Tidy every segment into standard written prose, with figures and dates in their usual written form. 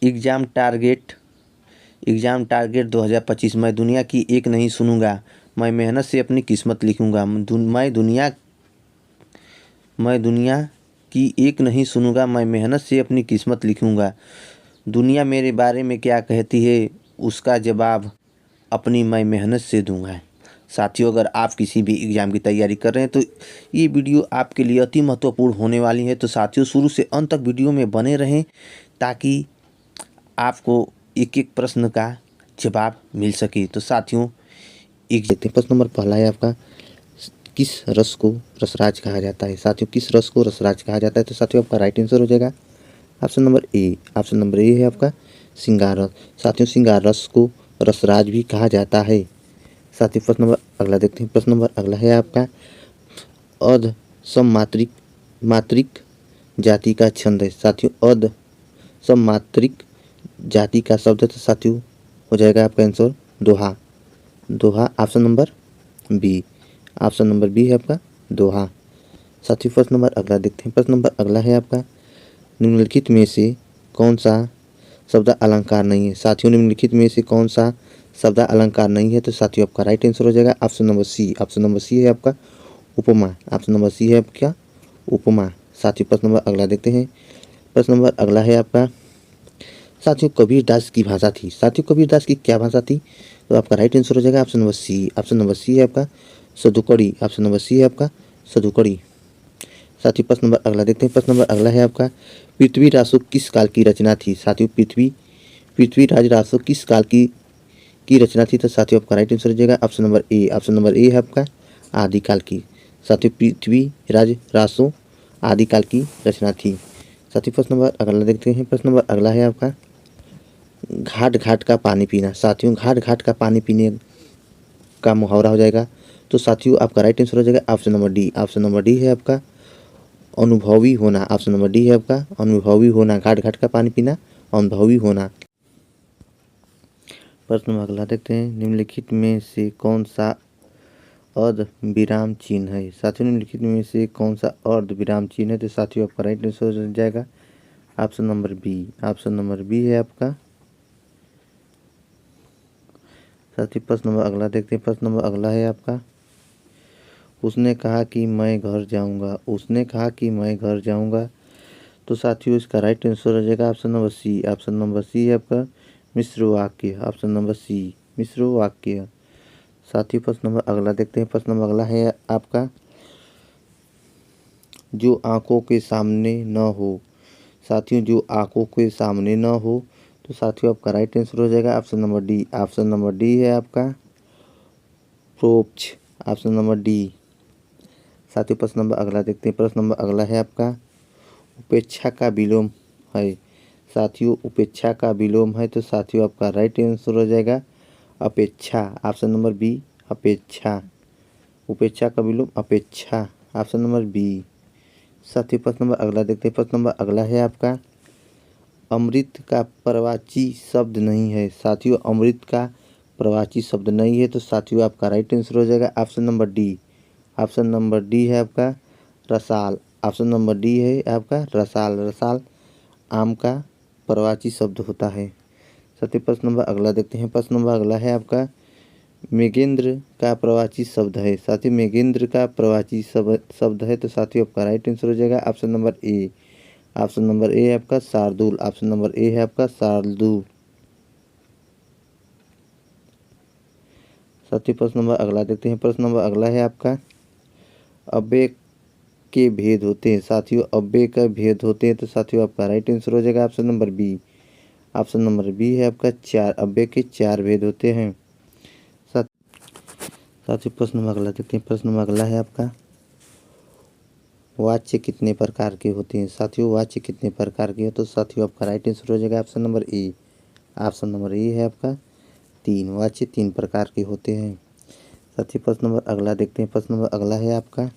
Exam target 2025। मैं दुनिया की एक नहीं सुनूंगा, मैं मेहनत से अपनी किस्मत लिखूंगा। मैं दुनिया की एक नहीं सुनूंगा, मैं मेहनत से अपनी किस्मत लिखूंगा। दुनिया मेरे बारे में क्या कहती है, उसका जवाब अपनी मैं मेहनत से दूंगा। साथियों, अगर आप किसी भी एग्ज़ाम की तैयारी कर रहे हैं तो ये वीडियो आपके लिए अति महत्वपूर्ण होने वाली है। तो साथियों, शुरू से अंत तक वीडियो में बने रहें ताकि आपको एक एक प्रश्न का जवाब मिल सके। तो साथियों, एक देखते हैं। प्रश्न नंबर पहला है आपका, किस रस को रसराज कहा जाता है। साथियों, किस रस को रसराज कहा जाता है। तो साथियों, आपका राइट आंसर हो जाएगा option number A. Option number A है आपका श्रृंगार रस। साथियों, श्रृंगार रस को रसराज भी कहा जाता है। साथियों, प्रश्न नंबर अगला देखते हैं। प्रश्न नंबर अगला है आपका, अर्ध सममात्रिक मात्रिक जाति का छंद है। साथियों, अर्ध सममात्रिक जाति का शब्द है। तो साथियों, हो जाएगा आपका answer Doha. Doha option number B. Option number B है आपका दोहा। साथियों, प्रश्न नंबर अगला देखते हैं। प्रश्न नंबर अगला है आपका, निम्नलिखित में से कौन सा शब्द अलंकार नहीं है। साथियों, निम्नलिखित में से कौन सा शब्द अलंकार नहीं है। तो साथियों, आपका राइट आंसर हो जाएगा option number C. Option number C है आपका उपमा। ऑप्शन नंबर सी है आपका उपमा। साथियों, प्रश्न नंबर अगला देखते हैं। प्रश्न नंबर अगला है आपका, साथियों कबीर दास की भाषा थी। साथियों, कबीर दास की क्या भाषा थी। तो आपका राइट आंसर हो जाएगा option number C. Option number C है आपका सदुकड़ी। ऑप्शन नंबर सी है आपका सदुकड़ी। साथियों, प्रश्न नंबर अगला देखते हैं। प्रश्न नंबर अगला है आपका, पृथ्वी रासो किस काल की रचना थी। साथियों, पृथ्वीराज रासो किस काल की रचना थी। तो साथियों, आपका राइट आंसर हो जाएगा option number A. Option number A है आपका आदिकाल की। साथियों, पृथ्वीराज रासो आदिकाल की रचना थी। साथियों, प्रश्न नंबर अगला देखते हैं। प्रश्न नंबर अगला है आपका, घाट घाट का पानी पीना। साथियों, घाट घाट का पानी पीने का मुहावरा हो जाएगा। तो साथियों, आपका राइट आंसर हो जाएगा option number D. Option number D है आपका अनुभवी होना। ऑप्शन नंबर डी है आपका अनुभवी होना। घाट घाट का पानी पीना, अनुभवी होना। प्रश्न नंबर अगला देखते हैं। निम्नलिखित में से कौन सा अर्ध विराम चिन्ह है। साथियों, निम्नलिखित में से कौन सा अर्ध विराम चिन्ह है। तो साथियों, आपका राइट आंसर हो जाएगा option number B. Option number B है आपका। साथियों, प्रश्न नंबर अगला देखते हैं। प्रश्न नंबर अगला है आपका, उसने कहा कि मैं घर जाऊंगा। उसने कहा कि मैं घर जाऊंगा। तो साथियों, इसका राइट आंसर हो जाएगा option number C. Option number C है आपका मिश्र वाक्य। ऑप्शन नंबर सी मिश्र वाक्य। साथियों, प्रश्न नंबर अगला देखते हैं। प्रश्न नंबर अगला है आपका, जो आंखों के सामने न हो। साथियों, जो आंखों के सामने न हो। तो साथियों, आपका राइट आंसर हो जाएगा option number D. Option number D है आपका प्रोक्ष। Option number D. साथियों, प्रश्न नंबर अगला देखते हैं। प्रश्न नंबर अगला है आपका, उपेक्षा का विलोम है। साथियों, उपेक्षा का विलोम है। तो साथियों, आपका राइट आंसर हो जाएगा अपेक्षा। ऑप्शन नंबर बी अपेक्षा। उपेक्षा का विलोम अपेक्षा। Option number B. साथियों, प्रश्न नंबर अगला देखते हैं। प्रश्न नंबर अगला है आपका, अमृत का प्रवाची शब्द नहीं है। साथियों, अमृत का प्रवाची शब्द नहीं है। तो साथियों, आपका राइट आंसर हो जाएगा option number D. Option number D है आपका रसाल। ऑप्शन नंबर डी है आपका रसाल। रसाल आम का प्रवाची शब्द होता है। साथियों, प्रश्न नंबर अगला देखते हैं। प्रश्न नंबर अगला है आपका, मेघेंद्र का प्रवाची शब्द है। साथियों, मेघेंद्र का प्रवाची शब्द है। तो साथियों, आपका राइट आंसर हो जाएगा option number A. Option number A है आपका शार्दुल। ऑप्शन नंबर ए है आपका शार्दुल। साथियों, प्रश्न नंबर अगला देखते हैं। प्रश्न नंबर अगला है आपका, अव्यय के भेद होते हैं। साथियों, अव्यय का भेद होते हैं। तो साथियों, आपका राइट आंसर हो जाएगा option number B. Option number B है आपका चार। अव्यय के चार भेद होते हैं। साथियों, प्रश्न नंबर अगला देखते हैं। प्रश्न नंबर अगला है आपका, वाच्य कितने प्रकार के होते हैं। साथियों, वाच्य कितने प्रकार के हैं। तो साथियों, आपका राइट आंसर हो जाएगा option number A. Option number A है आपका तीन। वाच्य तीन प्रकार के होते हैं। साथियों, प्रश्न नंबर अगला देखते हैं। प्रश्न नंबर अगला है आपका,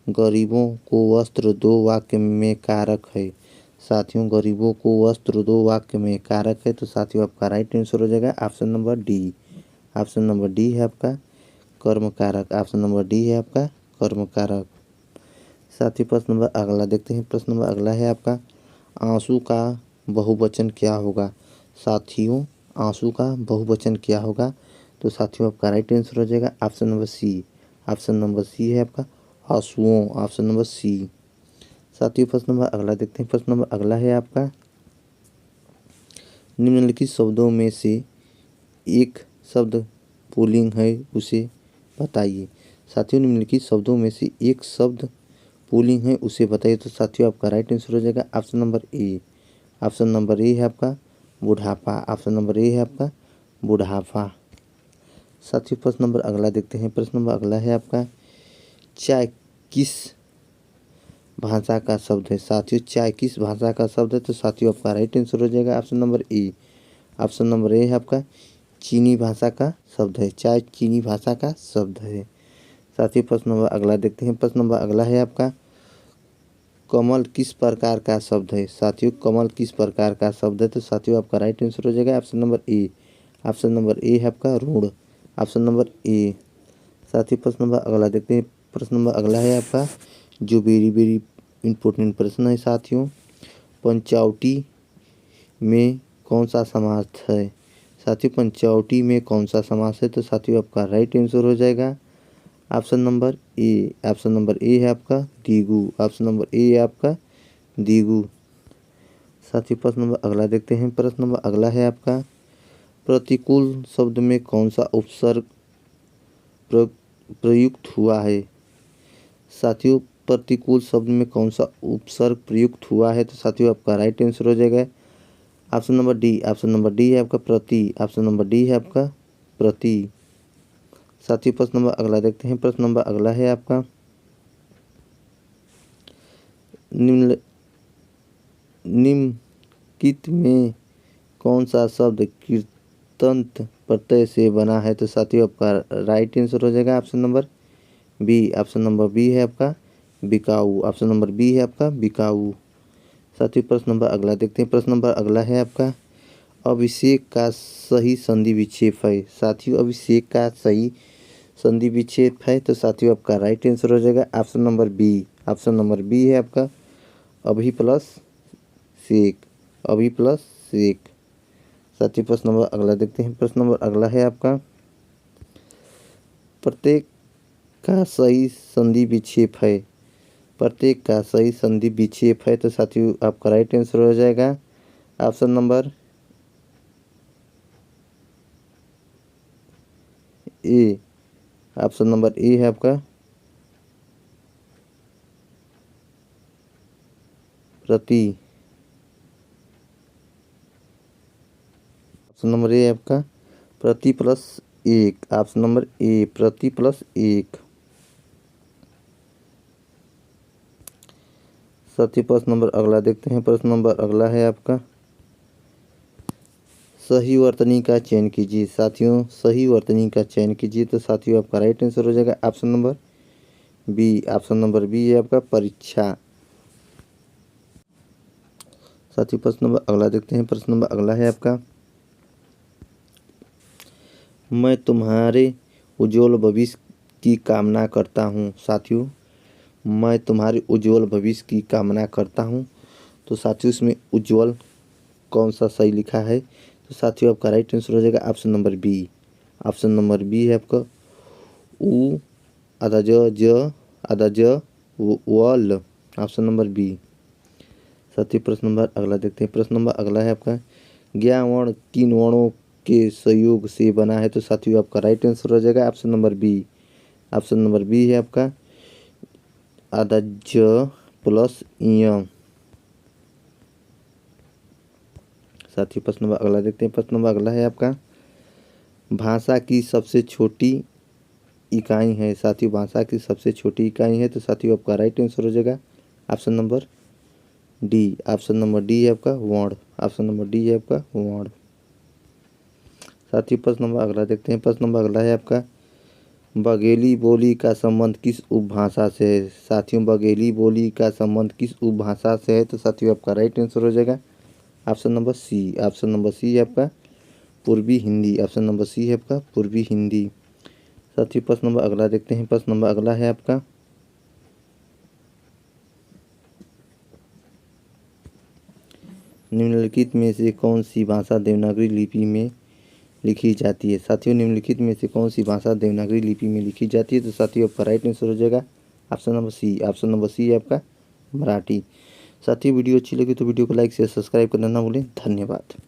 गरीबों को वस्त्र दो वाक्य में कारक है। साथियों, गरीबों को वस्त्र दो वाक्य में कारक है। तो साथियों, आपका राइट आंसर हो जाएगा option number D. Option number D है आपका कर्म कारक। ऑप्शन नंबर डी है आपका कर्म कारक। साथियों, प्रश्न नंबर अगला देखते हैं। प्रश्न नंबर अगला है आपका, आंसू का बहुवचन क्या होगा? साथियों, आंसू का बहुवचन क्या होगा? तो साथियों आपका राइट आंसर हो जाएगा option number C. Option number C है आपका आंसुओं, ऑप्शन नंबर सी। साथियों प्रश्न नंबर अगला देखते हैं। प्रश्न नंबर अगला है आपका, निम्नलिखित शब्दों में से एक शब्द पुल्लिंग है, उसे बताइए। साथियों निम्नलिखित शब्दों में से एक शब्द पुल्लिंग है, उसे बताइए। तो साथियों आपका राइट आंसर हो जाएगा option number A. Option number A है आपका बुढ़ापा। ऑप्शन नंबर ए है आपका बुढ़ापा। साथियों प्रश्न नंबर अगला देखते हैं। प्रश्न नंबर अगला है आपका, चाय किस भाषा का शब्द है? साथियों चाय किस भाषा का शब्द है? तो साथियों आपका राइट आंसर हो जाएगा option number A. Option number A है आपका चीनी भाषा का शब्द है। चाय चीनी भाषा का शब्द है। साथियों प्रश्न नंबर अगला देखते हैं। प्रश्न नंबर अगला है आपका, कमल किस प्रकार का शब्द है? साथियों कमल किस प्रकार का शब्द है? तो साथियों आपका राइट आंसर हो जाएगा option number A. Option number A है आपका रूढ़। Option number A. साथियों प्रश्न नंबर अगला देखते हैं। प्रश्न नंबर अगला है आपका, जो वेरी वेरी इंपॉर्टेंट प्रश्न है साथियों, पंचवटी में कौन सा समास है? साथियों पंचवटी में कौन सा समास है? तो साथियों आपका राइट आंसर हो जाएगा option number A. Option number A है आपका द्विगु। ऑप्शन नंबर ए है आपका द्विगु। साथियों प्रश्न नंबर अगला देखते हैं। प्रश्न नंबर अगला है आपका, प्रतिकूल शब्द में कौन सा उपसर्ग प्रयुक्त हुआ है? साथियों प्रतिकूल शब्द में कौन सा उपसर्ग प्रयुक्त हुआ है? तो साथियों आपका राइट आंसर हो जाएगा option number D. Option number D है आपका प्रति। ऑप्शन नंबर डी है आपका प्रति। साथियों प्रश्न नंबर अगला देखते हैं। प्रश्न नंबर अगला है आपका, निम्नलिखित में कौन सा शब्द कृतंत प्रत्यय से बना है? तो साथियों आपका राइट आंसर हो जाएगा option number B. Option number B है आपका बिकाऊ। ऑप्शन नंबर बी है आपका बिकाऊ। साथियों प्रश्न नंबर अगला देखते हैं। प्रश्न नंबर अगला है आपका, अभिषेक का सही संधि विक्षेप है। साथियों अभिषेक का सही संधि विक्षेप है। तो साथियों आपका राइट आंसर हो जाएगा option number B. Option number B है आपका अभी प्लस सेक। अभी प्लस सेक। साथियों प्रश्न नंबर अगला देखते हैं। प्रश्न नंबर अगला है आपका, प्रत्येक का सही संधि विक्षेप है। प्रत्येक का सही संधि विक्षेप है। तो साथियों आपका राइट आंसर हो जाएगा option number A. Option number A है आपका प्रति। ऑप्शन नंबर ए है आपका प्रति प्लस एक। ऑप्शन नंबर ए प्रति प्लस एक। साथियों प्रश्न नंबर अगला देखते हैं। प्रश्न नंबर अगला है आपका, सही वर्तनी का चयन कीजिए। साथियों सही वर्तनी का चयन कीजिए। तो साथियों आपका राइट आंसर हो जाएगा option number B. Option number B है आपका परीक्षा। साथियों प्रश्न नंबर अगला देखते हैं। प्रश्न नंबर अगला है आपका, मैं तुम्हारे उज्जवल भविष्य की कामना करता हूँ। साथियों मैं तुम्हारे उज्जवल भविष्य की कामना करता हूँ। तो साथियों इसमें उज्जवल कौन सा सही लिखा है? तो साथियों आपका राइट आंसर हो जाएगा option number B. Option number B है आपका उ आधा ज आधा ज वल। Option number B. साथियों प्रश्न नंबर अगला देखते हैं। प्रश्न नंबर अगला है आपका, ज्ञा वर्ण किन वर्णों के संयोग से बना है? तो साथियों आपका राइट आंसर हो जाएगा option number B. Option number B है आपका आधा ज प्लस य। साथियों प्रश्न नंबर अगला देखते हैं। प्रश्न नंबर अगला है आपका, भाषा की सबसे छोटी इकाई है। साथियों भाषा की सबसे छोटी इकाई है। तो साथियों आपका राइट आंसर हो जाएगा option number D. Option number D है आपका वर्ण। ऑप्शन नंबर डी है आपका वर्ण। साथियों प्रश्न नंबर अगला देखते हैं। प्रश्न नंबर अगला है आपका, बघेली बोली का संबंध किस उपभाषा से है? साथियों बघेली बोली का संबंध किस उपभाषा से है? तो साथियों आपका राइट आंसर हो जाएगा option number C. Option number C है आपका पूर्वी हिंदी। ऑप्शन नंबर सी है आपका पूर्वी हिंदी। साथियों प्रश्न नंबर अगला देखते हैं। प्रश्न नंबर अगला है आपका, निम्नलिखित में से कौन सी भाषा देवनागरी लिपि में लिखी जाती है। साथियों, निम्नलिखित में से कौन सी भाषा देवनागरी लिपि में लिखी जाती है। तो साथियों, आपका राइट आंसर हो जाएगा option number C. Option number C है आपका मराठी। साथियों, वीडियो अच्छी लगी तो वीडियो को लाइक शेयर सब्सक्राइब करना ना भूलें। धन्यवाद।